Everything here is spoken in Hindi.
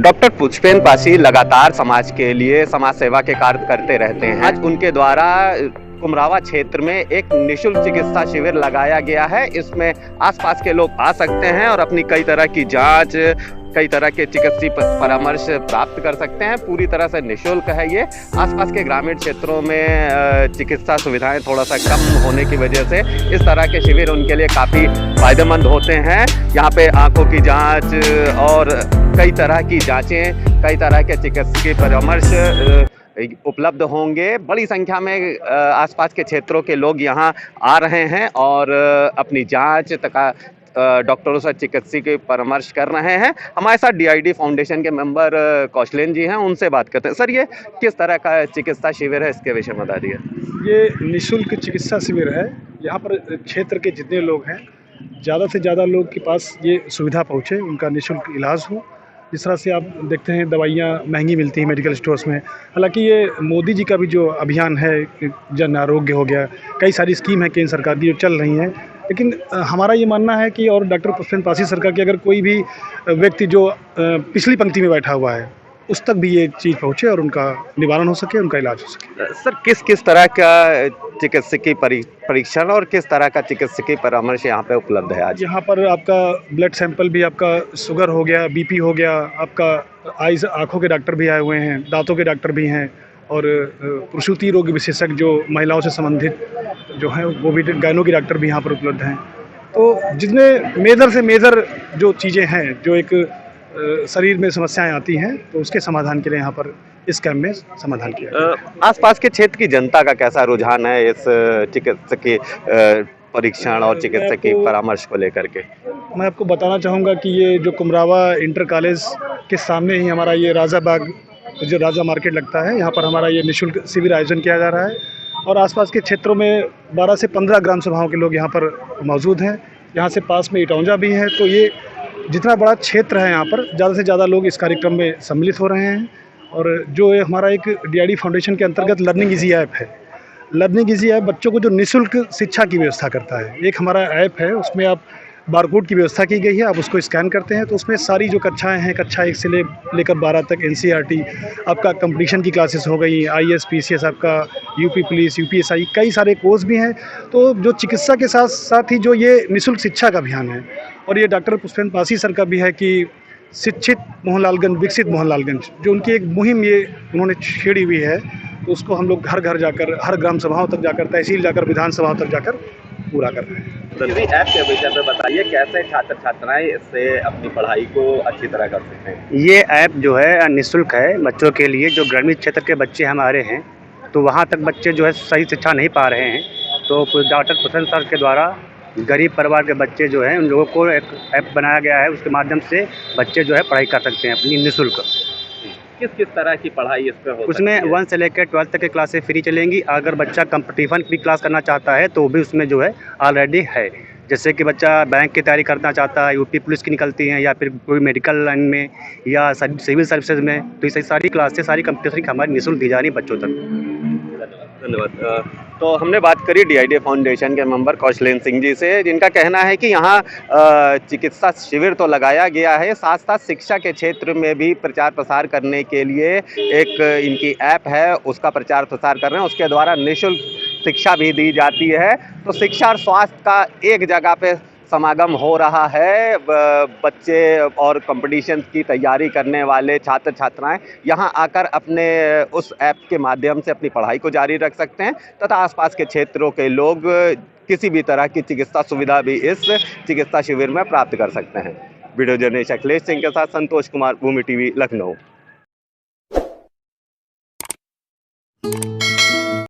डॉक्टर पुष्पेन पासी लगातार समाज के लिए समाज सेवा के कार्य करते रहते हैं। आज उनके द्वारा कुमरावा क्षेत्र में एक निःशुल्क चिकित्सा शिविर लगाया गया है। इसमें आसपास के लोग आ सकते हैं और अपनी कई तरह की जांच, कई तरह के चिकित्सीय परामर्श प्राप्त कर सकते हैं। पूरी तरह से निःशुल्क है ये। आसपास के ग्रामीण क्षेत्रों में चिकित्सा सुविधाएं थोड़ा सा कम होने की वजह से इस तरह के शिविर उनके लिए काफ़ी फायदेमंद होते हैं। यहाँ पे आंखों की जांच और कई तरह की जांचें, कई तरह के चिकित्सीय परामर्श उपलब्ध होंगे। बड़ी संख्या में आसपास के क्षेत्रों के लोग यहाँ आ रहे हैं और अपनी जांच तथा डॉक्टरों से चिकित्सीय परामर्श कर रहे हैं। हमारे साथ DID फाउंडेशन के मेंबर कौशलेन जी हैं, उनसे बात करते हैं। सर, ये किस तरह का चिकित्सा शिविर है, इसके विषय में बता दिए। ये निःशुल्क चिकित्सा शिविर है। यहाँ पर क्षेत्र के जितने लोग हैं, ज़्यादा से ज़्यादा लोग के पास ये सुविधा पहुँचे, उनका निःशुल्क इलाज हो। जिस तरह से आप देखते हैं दवाइयाँ महंगी मिलती हैं मेडिकल स्टोर्स में। हालांकि ये मोदी जी का भी जो अभियान है, जन आरोग्य हो गया, कई सारी स्कीम है केंद्र सरकार की जो चल रही हैं। लेकिन हमारा ये मानना है कि और डॉक्टर पुष्पेन पासी सरकार की अगर कोई भी व्यक्ति जो पिछली पंक्ति में बैठा हुआ है, उस तक भी ये चीज़ पहुँचे और उनका निवारण हो सके, उनका इलाज हो सके। सर, किस किस तरह का चिकित्सकीय परीक्षण और किस तरह का चिकित्सकीय परामर्श यहाँ पे उपलब्ध है आज? यहाँ पर आपका ब्लड सैंपल भी, आपका शुगर हो गया, BP हो गया, आपका आइज़ आँखों के डॉक्टर भी आए हुए हैं, दांतों के डॉक्टर भी हैं और प्रसूति रोग विशेषज्ञ जो महिलाओं से संबंधित जो हैं वो भी, गायनों के डॉक्टर भी यहाँ पर उपलब्ध हैं। तो जितने मेजर से मेजर जो चीज़ें हैं, जो एक शरीर में समस्याएं आती हैं, तो उसके समाधान के लिए यहाँ पर इस कैंप में समाधान किया। आसपास के क्षेत्र की जनता का कैसा रुझान है इस चिकित्सकीय परीक्षण और चिकित्सकीय परामर्श को लेकर के? मैं आपको बताना चाहूँगा कि ये जो कुमरावा इंटर कॉलेज के सामने ही हमारा ये राजा बाग, जो राजा मार्केट लगता है, यहाँ पर हमारा ये निःशुल्क शिविर आयोजन किया जा रहा है और आसपास के क्षेत्रों में 12 से 15 ग्राम सभाओं के लोग यहाँ पर मौजूद हैं। यहाँ से पास में इटौंजा भी है। तो ये जितना बड़ा क्षेत्र है, यहाँ पर ज़्यादा से ज़्यादा लोग इस कार्यक्रम में सम्मिलित हो रहे हैं। और जो हमारा एक DID फाउंडेशन के अंतर्गत लर्निंग इजी ऐप है, लर्निंग इजी ऐप बच्चों को जो निःशुल्क शिक्षा की व्यवस्था करता है। एक हमारा ऐप है, उसमें आप बारकोड की व्यवस्था की गई है। आप उसको स्कैन करते हैं तो उसमें सारी जो कक्षाएं हैं, कक्षा 1 से लेकर 12 तक NCERT, आपका कंपटीशन की क्लासेस हो गई, IAS PCS, आपका UP पुलिस, UPSI, कई सारे कोर्स भी हैं। तो जो चिकित्सा के साथ साथ ही जो ये निःशुल्क शिक्षा का अभियान है, और ये डॉक्टर पुष्पेन पासी सर का भी है कि शिक्षित मोहनलालगंज विकसित मोहनलालगंज, जो उनकी एक मुहिम ये उन्होंने छेड़ी हुई है, तो उसको हम लोग घर घर जाकर, हर ग्राम सभाओं तक जाकर, तहसील जाकर, विधानसभाओं तक जाकर पूरा कर रहे हैं। तो इसी ऐप के विषय में बताइए, कैसे छात्र छात्राएं इससे अपनी पढ़ाई को अच्छी तरह कर सकते हैं? ये ऐप जो है निःशुल्क है बच्चों के लिए। जो ग्रामीण क्षेत्र के बच्चे हमारे हैं, तो वहाँ तक बच्चे जो है सही शिक्षा नहीं पा रहे हैं, तो डॉक्टर पुष्पेन सर के द्वारा गरीब परिवार के बच्चे जो हैं, उन लोगों को एक ऐप बनाया गया है। उसके माध्यम से बच्चे जो है पढ़ाई कर सकते हैं अपनी निःशुल्क। किस किस तरह की पढ़ाई इस पे हो उसमें सकती है? 1 से लेकर 12 तक की क्लासें फ्री चलेंगी। अगर बच्चा कॉम्पिटिशन की क्लास करना चाहता है तो भी उसमें जो है ऑलरेडी है। जैसे कि बच्चा बैंक की तैयारी करना चाहता है, UP पुलिस की निकलती हैं, या फिर कोई मेडिकल लाइन में या सिविल सर्विसेज में, तो ये सारी क्लासें, सारी कॉम्पिटिशन हमारी निःशुल्क दी जा रही बच्चों तक। धन्यवाद। तो हमने बात करी DID फाउंडेशन के मेंबर कौशलेन सिंह जी से, जिनका कहना है कि यहाँ चिकित्सा शिविर तो लगाया गया है, साथ साथ शिक्षा के क्षेत्र में भी प्रचार प्रसार करने के लिए एक इनकी ऐप है, उसका प्रचार प्रसार कर रहे हैं। उसके द्वारा निःशुल्क शिक्षा भी दी जाती है। तो शिक्षा और स्वास्थ्य का एक जगह पे समागम हो रहा है। बच्चे और कंपटीशन की तैयारी करने वाले छात्र छात्राएं यहाँ आकर अपने उस ऐप के माध्यम से अपनी पढ़ाई को जारी रख सकते हैं तथा आसपास के क्षेत्रों के लोग किसी भी तरह की चिकित्सा सुविधा भी इस चिकित्सा शिविर में प्राप्त कर सकते हैं। वीडियो जर्नलिस्ट अखिलेश सिंह के साथ संतोष कुमार, भूमि TV, लखनऊ।